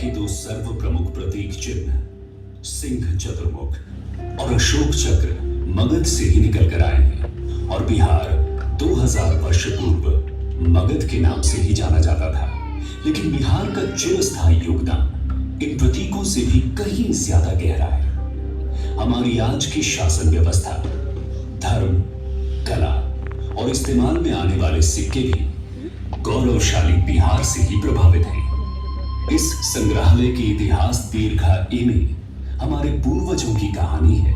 के दो सर्व प्रमुख प्रतीक चिन्ह सिंह चतुर्मुख और अशोक चक्र मगध से ही निकल कर आए हैं और बिहार 2000 वर्ष पूर्व मगध के नाम से ही जाना जाता था। लेकिन बिहार का चिरस्थायी योगदान इन प्रतीकों से भी कहीं ज्यादा गहरा है। हमारी आज की शासन व्यवस्था, धर्म, कला और इस्तेमाल में आने वाले सिक्के भी गौरवशाली बिहार से ही प्रभावित हैं। इस संग्रहालय की इतिहास दीर्घा में हमारे पूर्वजों की कहानी है,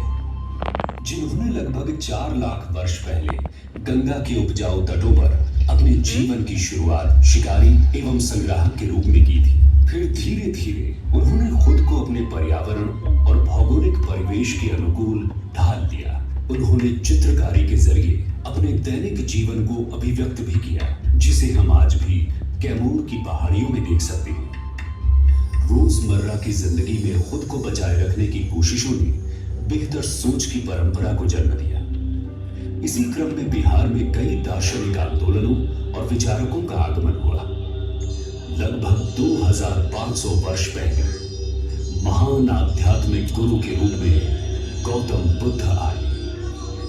जिन्होंने लगभग 4 लाख वर्ष पहले गंगा के उपजाऊ तटों पर अपने जीवन की शुरुआत शिकारी एवं संग्राहक के रूप में की थी। फिर धीरे धीरे उन्होंने खुद को अपने पर्यावरण और भौगोलिक परिवेश के अनुकूल ढाल लिया। उन्होंने चित्रकारी के जरिए अपने दैनिक जीवन को अभिव्यक्त भी किया, जिसे हम आज भी कैमूर की पहाड़ियों में देख सकते हैं। रोजमर्रा की जिंदगी में खुद को बचाए रखने की कोशिशों ने बेहतर सोच की परंपरा को जन्म दिया। इसी क्रम में बिहार में कई दार्शनिक आंदोलनों और विचारकों का आगमन हुआ। लगभग 2500 वर्ष पहले महान आध्यात्मिक गुरु के रूप में गौतम बुद्ध आए,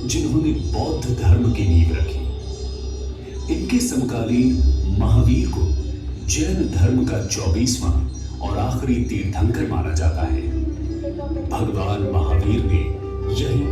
जिन्होंने बौद्ध धर्म की नींव रखी। इनके समकालीन महावीर को जैन धर्म का 24वां और आखिरी तीर्थंकर माना जाता है। भगवान महावीर ने यही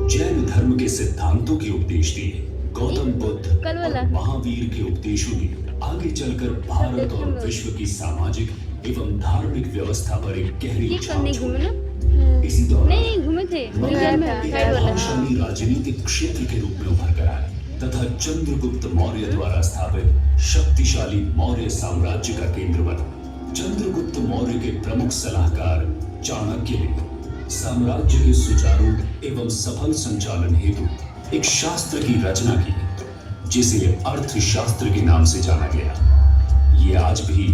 जैन धर्म के सिद्धांतों के उपदेश दिए। गौतम बुद्ध और महावीर के उपदेशों ने आगे चलकर भारत और विश्व की सामाजिक एवं धार्मिक व्यवस्था पर एक गहरी छाप छोड़ी। इसी दौरान प्रभावशाली राजनीतिक क्षेत्र के रूप में उभर कर आए तथा चंद्रगुप्त मौर्य द्वारा स्थापित शक्तिशाली मौर्य साम्राज्य का केंद्र बना। चंद्रगुप्त मौर्य के प्रमुख सलाहकार चाणक्य ने साम्राज्य के सुचारू एवं सफल संचालन हेतु एक शास्त्र की रचना की, जिसे अर्थशास्त्र के नाम से जाना गया। ये आज भी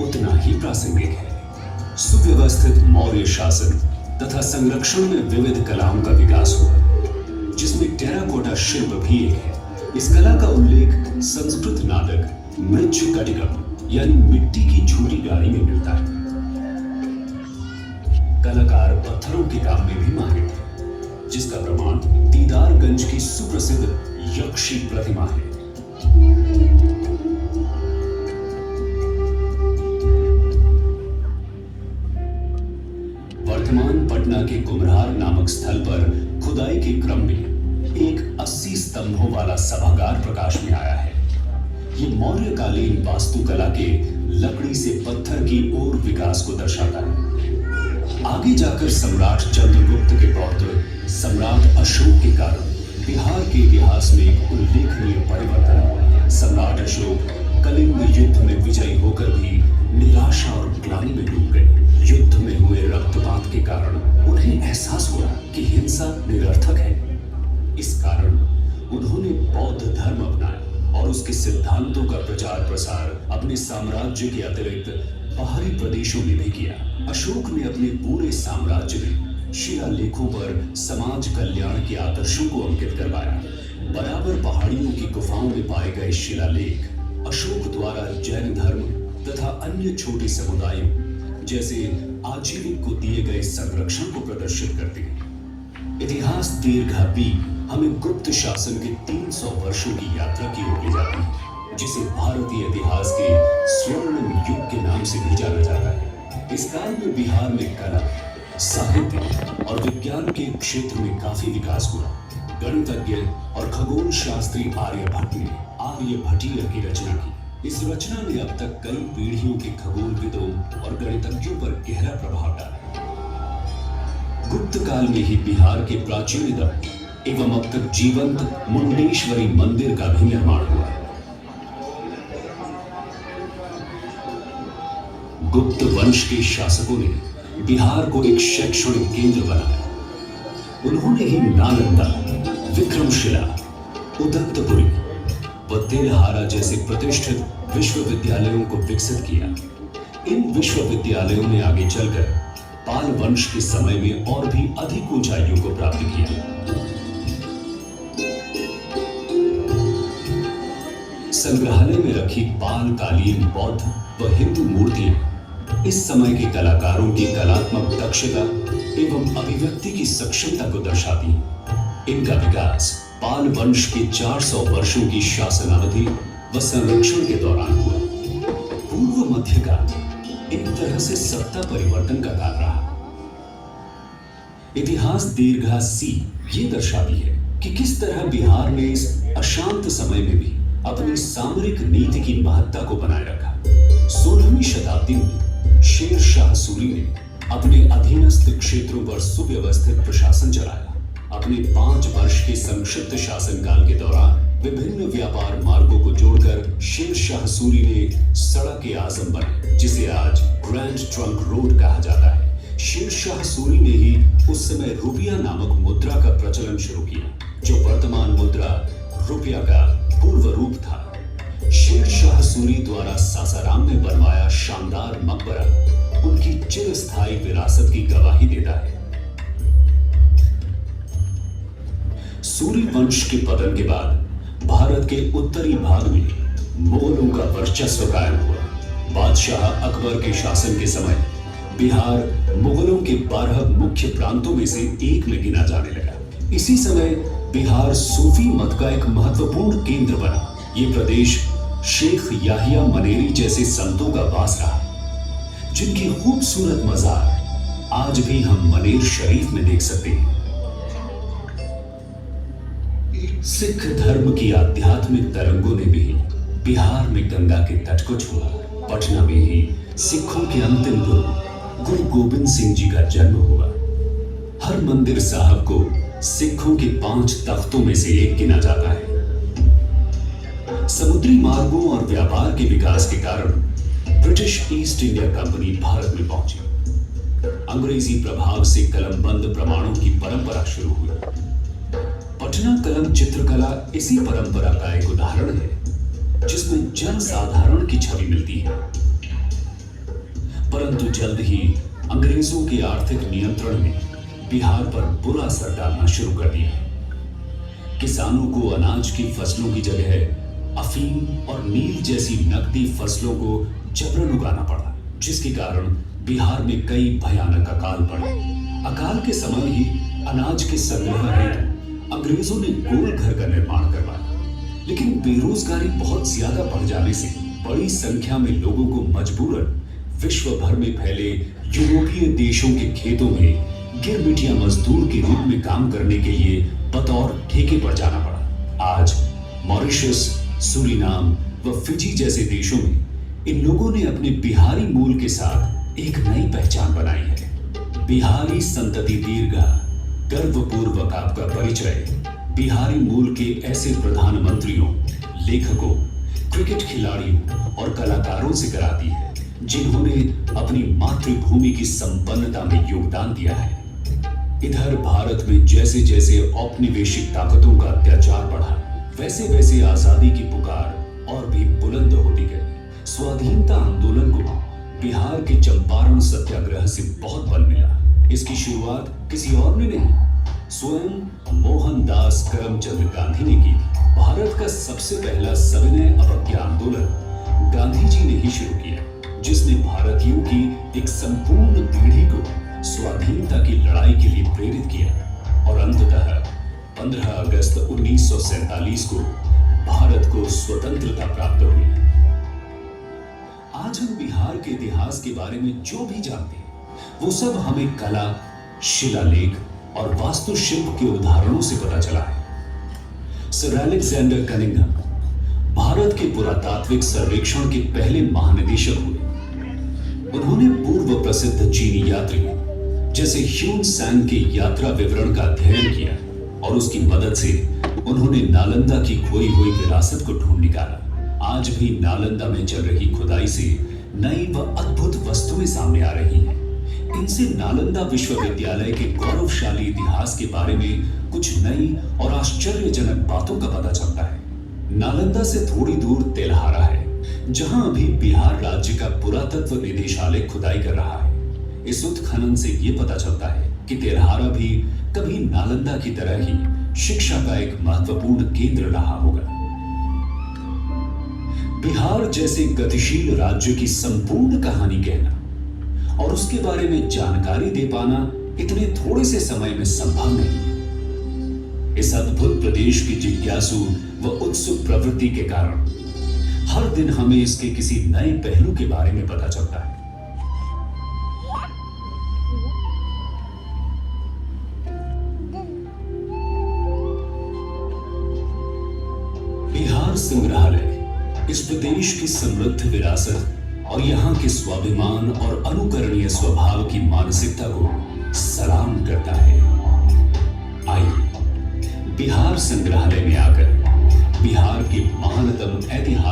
उतना ही प्रासंगिक है। सुव्यवस्थित मौर्य शासन तथा संरक्षण में विविध कलाओं का विकास हुआ, जिसमें टेराकोटा शिल्प भी एक है। इस कला का उल्लेख संस्कृत नाटक मृच्छकटिकम यानी मिट्टी की छोटी गाड़ी में मिलता है। कलाकार पत्थरों के काम में भी माहिर थे, जिसका प्रमाण दीदारगंज की सुप्रसिद्ध यक्षी प्रतिमा है। वर्तमान पटना के कुम्हरार नामक स्थल पर खुदाई के क्रम में एक 80 स्तंभों वाला सभागार प्रकाश में आया है। ये मौर्यकालीन वास्तुकला के लकड़ी से पत्थर की ओर विकास को दर्शाता है। आगे जाकर सम्राट चंद्रगुप्त के पौत्र सम्राट अशोक के कारण बिहार के इतिहास में एक उल्लेखनीय परिवर्तन हुआ। सम्राट अशोक कलिंग युद्ध में विजयी होकर भी निराशा और ग्लानि में डूब गए। युद्ध में हुए रक्तपात के कारण उन्हें एहसास हुआ कि हिंसा निरर्थक है। इस कारण उन्होंने बौद्ध धर्म अपनाया और उसके सिद्धांतों का प्रचार प्रसार अपने साम्राज्य के अतिरिक्त बाहरी प्रदेशों में भी किया। अशोक ने अपने पूरे साम्राज्य में शिलालेखों पर समाज कल्याण के आदर्शों को अंकित करवाया। बराबर पहाड़ियों की गुफाओं में पाए गए शिलालेख अशोक द्वारा जैन धर्म तथा अन्य छोटे समुदायों जैसे आजीविक को दिए गए संरक्षण को प्रदर्शित करते हैं। इतिहास दीर्घा हमें गुप्त शासन के 300 वर्षों की यात्रा की ओर ले जाती है, जिसे भारतीय इतिहास के स्वर्णिम युग के नाम से भी जाना जाता है। इस काल में बिहार में कला, साहित्य और विज्ञान के क्षेत्र में काफी विकास हुआ। गणितज्ञ और खगोल शास्त्री आर्यभट्ट ने आर्यभट्टीय की रचना की। इस रचना ने अब तक कई पीढ़ियों के खगोलविदों और गणितज्ञों पर गहरा प्रभाव डाला। गुप्त काल में ही बिहार के प्राचीनतम एवं अब तक जीवंत मुंडेश्वरी मंदिर का भी निर्माण हुआ। गुप्त वंश के शासकों ने बिहार को एक शैक्षणिक केंद्र बनाया। उन्होंने ही नालंदा, विक्रमशिला, उदंतपुरी व तेलहारा जैसे प्रतिष्ठित विश्वविद्यालयों को विकसित किया। इन विश्वविद्यालयों ने आगे चलकर पाल वंश के समय में और भी अधिक ऊंचाइयों को प्राप्त किया। संग्रहालय में रखी पाल कालीन बौद्ध व हिंदू मूर्तियां इस समय के कलाकारों की कलात्मक दक्षता एवं अभिव्यक्ति की सक्षमता को दर्शाती है। इनका विकास पाल वंश के 400 वर्षों की शासनावधि व संरक्षण के दौरान हुआ। पूर्व मध्यकाल एक तरह से सत्ता परिवर्तन का काल रहा। इतिहास दीर्घा सी ये दर्शाती है कि किस तरह बिहार ने इस अशांत समय में भी अपनी सामरिक नीति की महत्ता को बनाए रखा। 16वीं शताब्दी में शेर शाह सूरी ने अपने अधीनस्थ क्षेत्रों पर सुव्यवस्थित प्रशासन चलाया। अपने 5 वर्ष के संक्षिप्त शासनकाल के दौरान विभिन्न व्यापार मार्गों को जोड़कर शेर शाह सूरी ने सड़क-ए-आज़म बनाई, जिसे आज ग्रैंड ट्रंक रोड कहा जाता है। शेर शाह सूरी ने ही उस समय रुपया नामक मुद्रा का प्रचलन शुरू किया, जो वर्तमान मुद्रा रुपया का पूर्व रूप था। शेर शाह सूरी द्वारा सासाराम में बनवाया शानदार मकबरा उनकी चिरस्थायी विरासत की गवाही देता है। सूरी वंश के पतन के बाद भारत के उत्तरी भाग में मुगलों का वर्चस्व कायम हुआ। बादशाह अकबर के शासन के समय बिहार मुगलों के 12 मुख्य प्रांतों में से एक में गिना जाने लगा। इसी समय बिहार सूफी मत का एक महत्वपूर्ण केंद्र बना। ये प्रदेश शेख याहिया मनेरी जैसे संतों का वास रहा, जिनकी खूबसूरत मजार आज भी हम मनेर शरीफ में देख सकते हैं। सिख धर्म की आध्यात्मिक तरंगों ने भी बिहार में गंगा के तट को छुआ। पटना में ही सिखों के अंतिम गुरु गोविंद सिंह जी का जन्म हुआ। हरमंदिर साहब को सिखों के 5 तख्तों में से एक गिना जाता है। समुद्री मार्गों और व्यापार के विकास के कारण British east India company Bharat में पहुंची। अंग्रेजी प्रभाव से कलमबंद प्रमाणों की परंपरा शुरू हुई। पटना कलम चित्रकला इसी परंपरा का एक उदाहरण है, जिसमें जनसाधारण की छवि मिलती है। परंतु जल्द ही अंग्रेजों के आर्थिक नियंत्रण ने बिहार पर बुरा असर डालना शुरू कर दिया। किसानों को अनाज की फसलों की जगह अफीम और नील जैसी नकदी फसलों को जबरन उगाना पड़ा, जिसके कारण बिहार में कई भयानक अकाल पड़े। अकाल के समय ही अनाज के संग्रह हेतु अंग्रेजों ने गोल घर का निर्माण करवाया, लेकिन बेरोजगारी बहुत ज्यादा बढ़ जाने से बड़ी संख्या में लोगों को मजबूरन विश्व भर में फैले यूरोपीय देशों के खेतों में गिरमिटिया मजदूर के रूप में काम करने के लिए बतौर ठेके पर जाना पड़ा। आज मॉरिशस, सूरीनाम व फिजी जैसे देशों में इन लोगों ने अपने बिहारी मूल के साथ एक नई पहचान बनाई है। बिहारी संतति दीर्घा गर्वपूर्वक आपका परिचय बिहारी मूल के ऐसे प्रधानमंत्रियों, लेखकों, क्रिकेट खिलाड़ियों और कलाकारों से कराती है, जिन्होंने अपनी मातृभूमि की संपन्नता में योगदान दिया है। इधर भारत में जैसे जैसे औपनिवेशिक ताकतों का अत्याचार बढ़ा, वैसे वैसे आजादी की पुकार और भी बुलंद होती गई। स्वाधीनता आंदोलन को बिहार के चंपारण सत्याग्रह से बहुत बल मिला। इसकी शुरुआत किसी और ने नहीं, स्वयं मोहनदास करमचंद गांधी ने की थी। भारत का सबसे पहला सविनय अवज्ञा आंदोलन गांधी जी ने ही शुरू किया, जिसने भारतीयों की एक संपूर्ण पीढ़ी को स्वाधीनता की लड़ाई के लिए प्रेरित किया और अंततः 15 अगस्त 1947 को भारत को स्वतंत्रता प्राप्त हुई। आज हम बिहार के इतिहास के बारे में जो भी जानते हैं, वो सब हमें कला, शिलालेख और वास्तुशिल्प के उदाहरणों से पता चला है। सर अलेक्जेंडर कनिंघम भारत के पुरातात्विक सर्वेक्षण के पहले महानिदेशक हुए। उन्होंने पूर्व प्रसिद्ध चीनी यात्री जैसे ह्यून सैंग के यात्रा विवरण का अध्ययन किया और उसकी मदद से उन्होंने नालंदा की खोई हुई विरासत को ढूंढ निकाला। आज भी नालंदा में चल रही खुदाई से नई व अद्भुत वस्तुएं सामने आ रही हैं। इनसे नालंदा विश्वविद्यालय के गौरवशाली इतिहास के बारे में कुछ नई और आश्चर्यजनक बातों का पता चलता है। नालंदा से थोड़ी दूर तेल्हारा है, जहां अभी बिहार राज्य का पुरातत्व निदेशालय खुदाई कर रहा है। इस उत्खनन से यह पता चलता है कि तेल्हारा भी कभी नालंदा की तरह ही शिक्षा का एक महत्वपूर्ण केंद्र रहा होगा। बिहार जैसे गतिशील राज्य की संपूर्ण कहानी कहना और उसके बारे में जानकारी दे पाना इतने थोड़े से समय में संभव नहीं। इस अद्भुत प्रदेश की जिज्ञासु व उत्सुक प्रवृत्ति के कारण हर दिन हमें इसके किसी नए पहलू के बारे में पता चलता है। बिहार संग्रहालय इस प्रदेश की समृद्ध विरासत और यहाँ के स्वाभिमान और अनुकरणीय स्वभाव की मानसिकता को सलाम करता है। आइए बिहार संग्रहालय में आकर बिहार की महानतम ऐतिहासिक